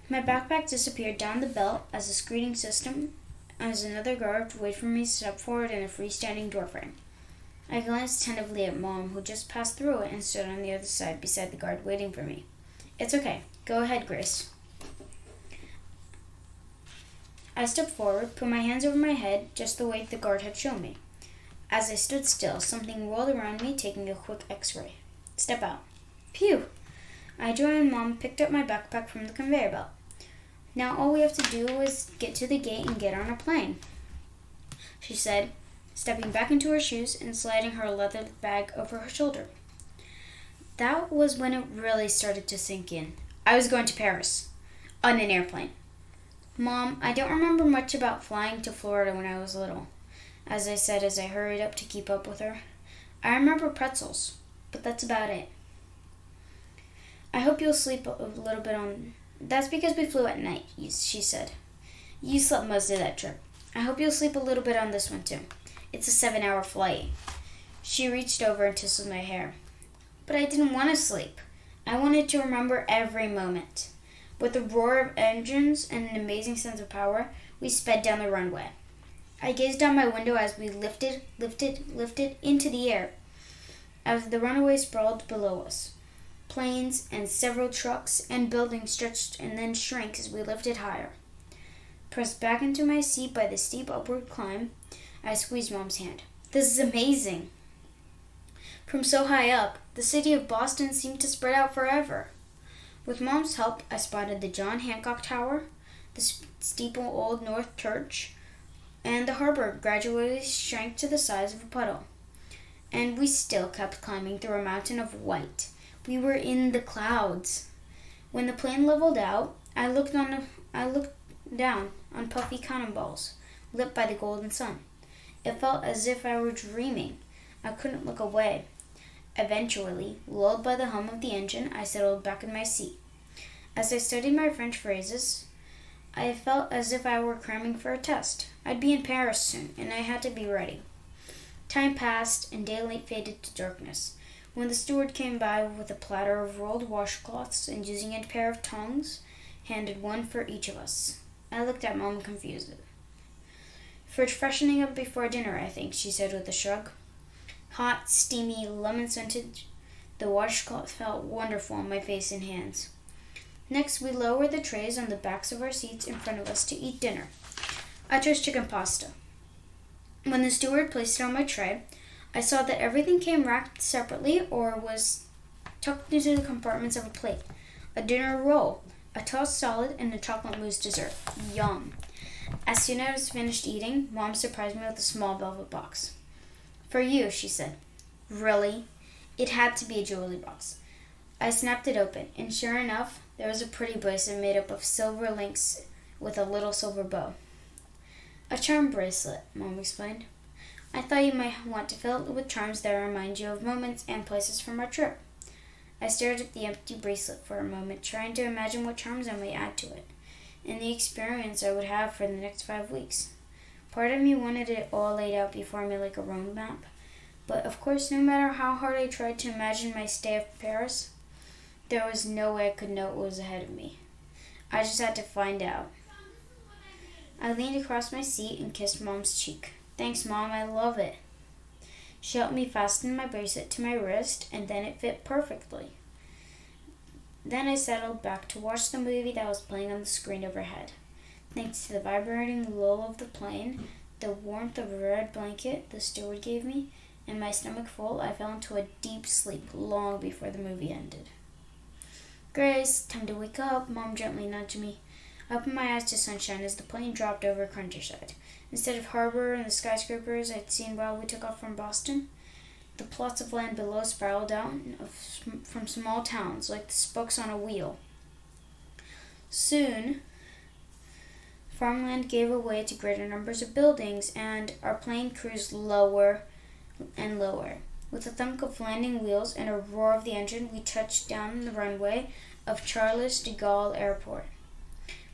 My backpack disappeared down the belt as a screening system as another guard waited for me to step forward in a freestanding doorframe. I glanced tentatively at Mom, who just passed through it and stood on the other side beside the guard waiting for me. "It's okay. Go ahead, Grace." I stepped forward, put my hands over my head, just the way the guard had shown me. As I stood still, something rolled around me, taking a quick x-ray. "Step out." Phew! I joined Mom and picked up my backpack from the conveyor belt. "Now all we have to do is get to the gate and get on a plane," she said, stepping back into her shoes and sliding her leather bag over her shoulder. That was when it really started to sink in. I was going to Paris, on an airplane. "Mom, I don't remember much about flying to Florida when I was little," as I said as I hurried up to keep up with her. "I remember pretzels, but that's about it." "I hope you'll sleep a little bit on..." "That's because we flew at night," she said. "You slept most of that trip. I hope you'll sleep a little bit on this one too. It's a 7-hour flight." She reached over and tousled my hair. But I didn't want to sleep. I wanted to remember every moment. With a roar of engines and an amazing sense of power, we sped down the runway. I gazed out my window as we lifted into the air, as the runway sprawled below us. Planes and several trucks and buildings stretched and then shrank as we lifted higher. Pressed back into my seat by the steep upward climb, I squeezed Mom's hand. "This is amazing." From so high up, the city of Boston seemed to spread out forever. With Mom's help, I spotted the John Hancock Tower, the steeple Old North Church, and the harbor gradually shrank to the size of a puddle. And we still kept climbing through a mountain of white. We were in the clouds. When the plane leveled out, I looked down on puffy cannonballs, lit by the golden sun. It felt as if I were dreaming. I couldn't look away. Eventually, lulled by the hum of the engine, I settled back in my seat. As I studied my French phrases, I felt as if I were cramming for a test. I'd be in Paris soon, and I had to be ready. Time passed, and daylight faded to darkness. When the steward came by with a platter of rolled washcloths and using a pair of tongs, handed one for each of us. I looked at Mom confused. "For freshening up before dinner, I think," she said with a shrug. Hot, steamy, lemon-scented, the washcloth felt wonderful on my face and hands. Next, we lowered the trays on the backs of our seats in front of us to eat dinner. I chose chicken pasta. When the steward placed it on my tray, I saw that everything came wrapped separately or was tucked into the compartments of a plate. A dinner roll, a tossed salad, and a chocolate mousse dessert. Yum. As soon as I was finished eating, Mom surprised me with a small velvet box. "For you," she said. "Really?" It had to be a jewelry box. I snapped it open, and sure enough, there was a pretty bracelet made up of silver links with a little silver bow. "A charm bracelet," Mom explained. "I thought you might want to fill it with charms that remind you of moments and places from our trip." I stared at the empty bracelet for a moment, trying to imagine what charms I might add to it, and the experience I would have for the next 5 weeks. Part of me wanted it all laid out before me like a road map, but of course, no matter how hard I tried to imagine my stay in Paris, there was no way I could know what was ahead of me. I just had to find out. I leaned across my seat and kissed Mom's cheek. "Thanks, Mom, I love it." She helped me fasten my bracelet to my wrist, and then it fit perfectly. Then I settled back to watch the movie that was playing on the screen overhead. Thanks to the vibrating lull of the plane, the warmth of a red blanket the steward gave me, and my stomach full, I fell into a deep sleep long before the movie ended. "Grace, time to wake up," Mom gently nudged me. I opened my eyes to sunshine as the plane dropped over countryside. Instead of harbor and the skyscrapers I'd seen while we took off from Boston, the plots of land below spiraled out from small towns like the spokes on a wheel. Soon, farmland gave way to greater numbers of buildings, and our plane cruised lower and lower. With a thunk of landing wheels and a roar of the engine, we touched down the runway of Charles de Gaulle Airport.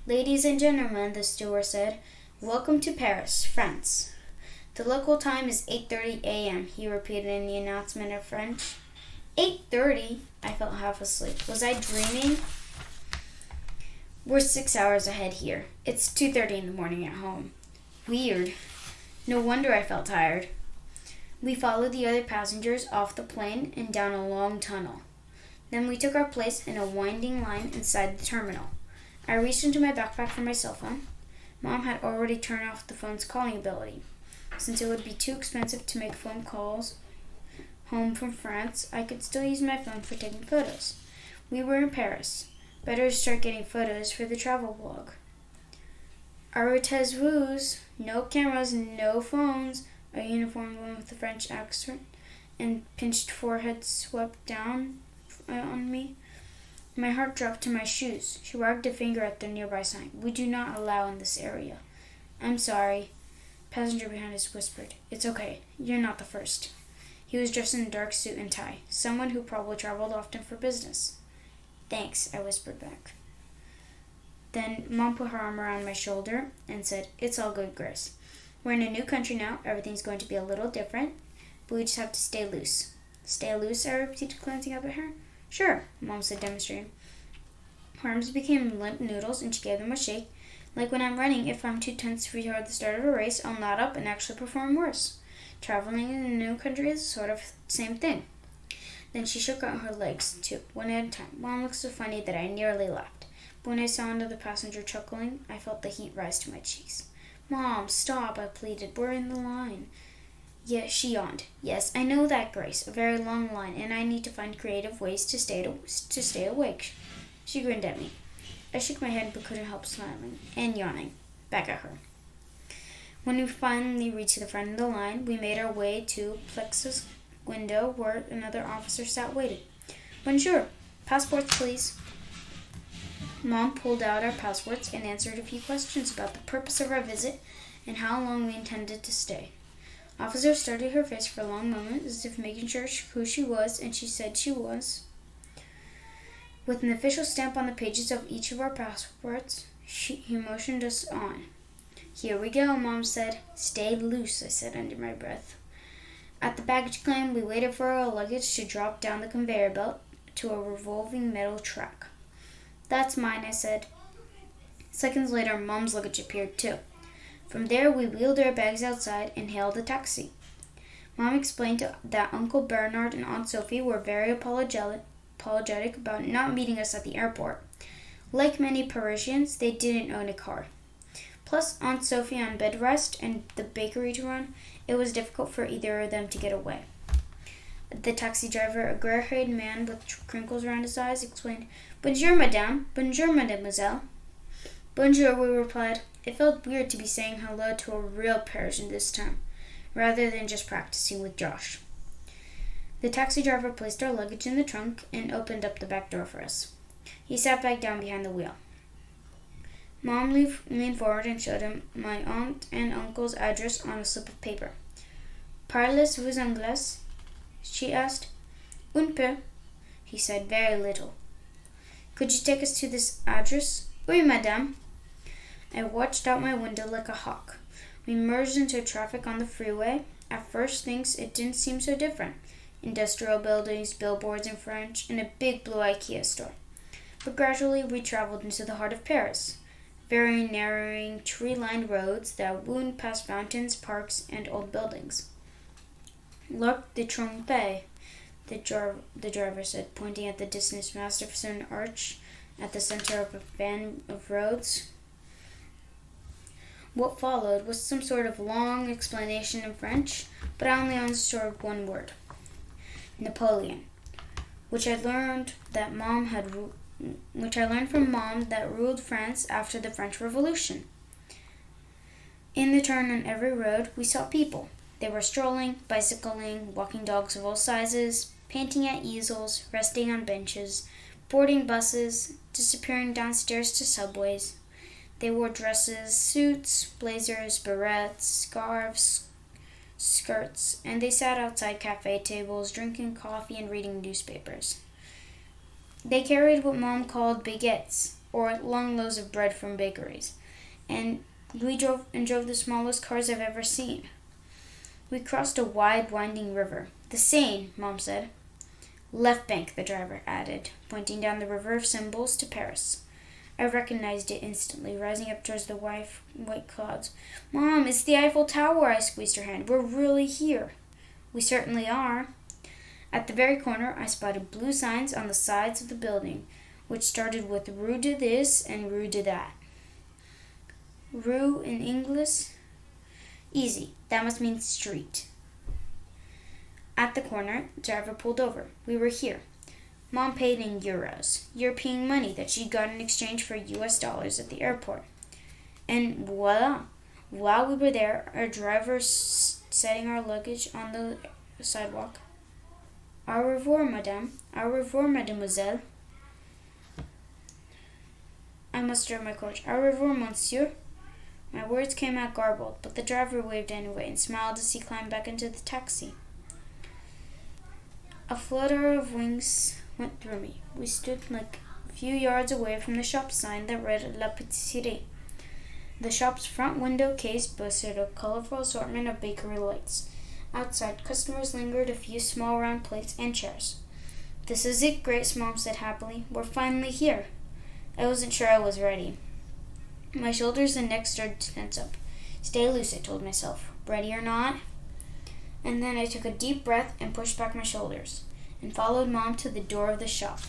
"Ladies and gentlemen," the steward said, "welcome to Paris, France. The local time is 8:30 a.m., he repeated in the announcement in French. 8:30? I felt half asleep. Was I dreaming? We're 6 hours ahead here. It's 2:30 in the morning at home. Weird. No wonder I felt tired. We followed the other passengers off the plane and down a long tunnel. Then we took our place in a winding line inside the terminal. I reached into my backpack for my cell phone. Mom had already turned off the phone's calling ability. Since it would be too expensive to make phone calls home from France, I could still use my phone for taking photos. We were in Paris. Better start getting photos for the travel blog. Arrêtez-vous. No cameras, no phones. A uniformed woman with a French accent and pinched forehead swept down on me. My heart dropped to my shoes. She wagged a finger at the nearby sign. We do not allow in this area. I'm sorry. Passenger behind us whispered. It's okay. You're not the first. He was dressed in a dark suit and tie. Someone who probably traveled often for business. Thanks, I whispered back. Then Mom put her arm around my shoulder and said, It's all good, Grace. We're in a new country now. Everything's going to be a little different, but we just have to stay loose. Stay loose, I repeated, glancing up at her. Sure, Mom said, demonstrating. Her arms became limp noodles, and she gave them a shake. Like when I'm running, if I'm too tense before the start of a race, I'll knot up and actually perform worse. Traveling in a new country is sort of the same thing. Then she shook out her legs, too, one at a time. Mom looked so funny that I nearly laughed. But when I saw another passenger chuckling, I felt the heat rise to my cheeks. Mom, stop, I pleaded. We're in the line. Yes, she yawned. Yes, I know that, Grace. A very long line, and I need to find creative ways to stay awake. She grinned at me. I shook my head but couldn't help smiling and yawning back at her. When we finally reached the front of the line, we made our way to a plexus window where another officer sat waiting. Bonjour. Passports, please. Mom pulled out our passports and answered a few questions about the purpose of our visit and how long we intended to stay. Officer studied her face for a long moment as if making sure who she was, and she said she was. With an official stamp on the pages of each of our passports, he motioned us on. Here we go, Mom said. Stay loose, I said under my breath. At the baggage claim, we waited for our luggage to drop down the conveyor belt to a revolving metal track. That's mine, I said. Seconds later, Mom's luggage appeared too. From there, we wheeled our bags outside and hailed a taxi. Mom explained that Uncle Bernard and Aunt Sophie were very apologetic about not meeting us at the airport. Like many Parisians, they didn't own a car. Plus, Aunt Sophie on bed rest and the bakery to run, it was difficult for either of them to get away. The taxi driver, a gray-haired man with crinkles around his eyes, explained, Bonjour, madame. Bonjour, mademoiselle. Bonjour, we replied. It felt weird to be saying hello to a real Parisian this time, rather than just practicing with Josh. The taxi driver placed our luggage in the trunk and opened up the back door for us. He sat back down behind the wheel. Mom leaned forward and showed him my aunt and uncle's address on a slip of paper. Parlez-vous anglais? She asked. Un peu, he said, very little. Could you take us to this address? Oui, madame. I watched out my window like a hawk. We merged into traffic on the freeway. At first things, it didn't seem so different. Industrial buildings, billboards in French, and a big blue IKEA store. But gradually we traveled into the heart of Paris. Very narrowing, tree-lined roads that wound past fountains, parks, and old buildings. L'Arc de Triomphe, the driver said, pointing at the distant magnificent arch at the center of a fan of roads. What followed was some sort of long explanation in French, but I only understood one word. Napoleon, which I learned from Mom that ruled France after the French Revolution. In the turn on every road, we saw people. They were strolling, bicycling, walking dogs of all sizes, painting at easels, resting on benches, boarding buses, disappearing downstairs to subways. They wore dresses, suits, blazers, barrettes, scarves, skirts, and they sat outside cafe tables, drinking coffee and reading newspapers. They carried what Mom called baguettes, or long loaves of bread from bakeries, and drove the smallest cars I've ever seen. We crossed a wide, winding river. The Seine, Mom said. Left bank, the driver added, pointing down the river of symbols to Paris. I recognized it instantly, rising up towards the white clouds. "Mom, it's the Eiffel Tower," I squeezed her hand. "We're really here." "We certainly are." At the very corner, I spotted blue signs on the sides of the building, which started with Rue de this and Rue de that. Rue in English? Easy. That must mean street. At the corner, the driver pulled over. We were here. Mom paid in euros, European money that she got in exchange for US dollars at the airport. And voila! While we were there, our driver setting our luggage on the sidewalk. "Au revoir, madame. Au revoir, mademoiselle." I mustered my courage. "Au revoir, monsieur." My words came out garbled, but the driver waved anyway and smiled as he climbed back into the taxi. A flutter of wings went through me. We stood like a few yards away from the shop sign that read La Patisserie. The shop's front window case boasted a colorful assortment of bakery lights. Outside, customers lingered a few small round plates and chairs. "This is it, Grace," Mom said happily. "We're finally here." I wasn't sure I was ready. My shoulders and neck started to tense up. "Stay loose," I told myself. "Ready or not?" And then I took a deep breath and pushed back my shoulders and followed Mom to the door of the shop.